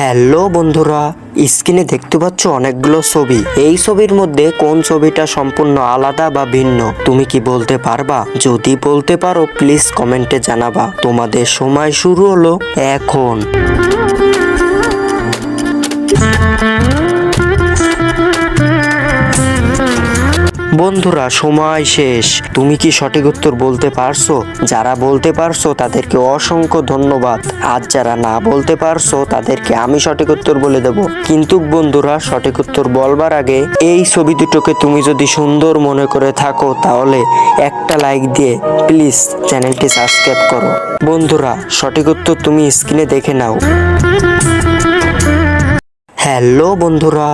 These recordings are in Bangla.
হ্যালো বন্ধুরা, স্ক্রিনে দেখতে পাচ্ছ অনেকগুলো ছবি। এই ছবির মধ্যে কোন ছবিটা সম্পূর্ণ আলাদা বা ভিন্ন তুমি কি বলতে পারবা? যদি বলতে পারো প্লিজ কমেন্টে জানাবা। তোমাদের সময় শুরু হলো এখন। বন্ধুরা সময় শেষ। তুমি কি সঠিক উত্তর বলতে পারছো? যারা বলতে পারছো তাদেরকে অসংখ্য ধন্যবাদ। আর যারা না বলতে পারছো তাদেরকে আমি সঠিক উত্তর বলে দেব। কিন্তু বন্ধুরা সঠিক উত্তর বলবার আগে এই ছবি দুটোকে তুমি যদি সুন্দর মনে করে থাকো তাহলে একটা লাইক দিয়ে প্লিজ চ্যানেলটি সাবস্ক্রাইব করো। বন্ধুরা সঠিক উত্তর তুমি স্ক্রিনে দেখে নাও। হ্যালো বন্ধুরা,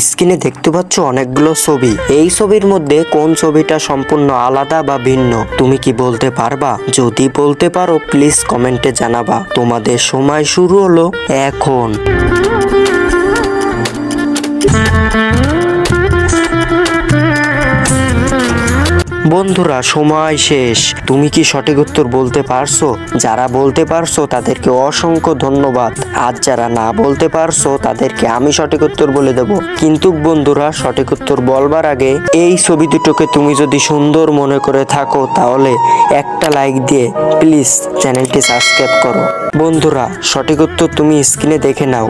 স্ক্রিনে দেখতে পাচ্ছ অনেকগুলো ছবি। এই ছবির মধ্যে কোন ছবিটা সম্পূর্ণ আলাদা বা ভিন্ন তুমি কি বলতে পারবা? যদি বলতে পারো প্লিজ কমেন্টে জানাবা। তোমাদের সময় শুরু হলো এখন। বন্ধুরা সময় শেষ। তুমি কি সঠিক উত্তর বলতে পারছো? যারা বলতে পারছো তাদেরকে অসংখ্য ধন্যবাদ। আর যারা না বলতে পারছো তাদেরকে আমি সঠিক উত্তর বলে দেব। কিন্তু বন্ধুরা সঠিক উত্তর বলবার আগে এই ছবি দুটোকে তুমি যদি সুন্দর মনে করে থাকো তাহলে একটা লাইক দিয়ে প্লিজ চ্যানেলটি সাবস্ক্রাইব করো। বন্ধুরা সঠিক উত্তর তুমি স্ক্রিনে দেখে নাও।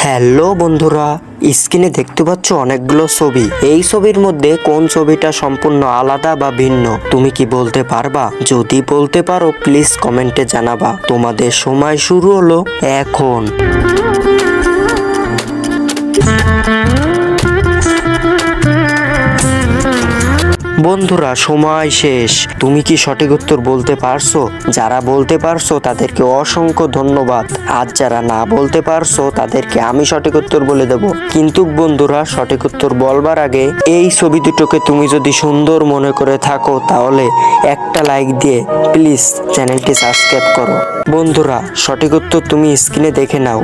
হ্যালো বন্ধুরা, স্ক্রিনে দেখতে পাচ্ছ অনেকগুলো ছবি। এই ছবির মধ্যে কোন ছবিটা সম্পূর্ণ আলাদা বা ভিন্ন তুমি কি বলতে পারবা? যদি বলতে পারো প্লিজ কমেন্টে জানাবা। তোমাদের সময় শুরু হলো এখন। বন্ধুরা সঠিক উত্তর তুমি স্ক্রিনে দেখে নাও। হ্যালো বন্ধুরা, স্ক্রিনে দেখতে পাচ্ছ অনেকগুলো ছবি। এই ছবির মধ্যে কোন ছবিটা সম্পূর্ণ আলাদা বা ভিন্ন তুমি কি বলতে পারবা? যদি বলতে পারো প্লিজ কমেন্টে জানাবা। তোমাদের সময় শুরু হলো এখন। বন্ধুরা সময় শেষ। তুমি কি সঠিক উত্তর বলতে পারছো? যারা বলতে পারছো তাদেরকে অসংখ্য ধন্যবাদ। আর যারা না বলতে পারছো তাদেরকে আমি সঠিক উত্তর বলে দেব। কিন্তু বন্ধুরা সঠিক উত্তর বলবার আগে এই ছবি দুটোকে তুমি যদি সুন্দর মনে করে থাকো তাহলে একটা লাইক দিয়ে প্লিজ চ্যানেলটি সাবস্ক্রাইব করো। বন্ধুরা সঠিক উত্তর তুমি স্ক্রিনে দেখে নাও।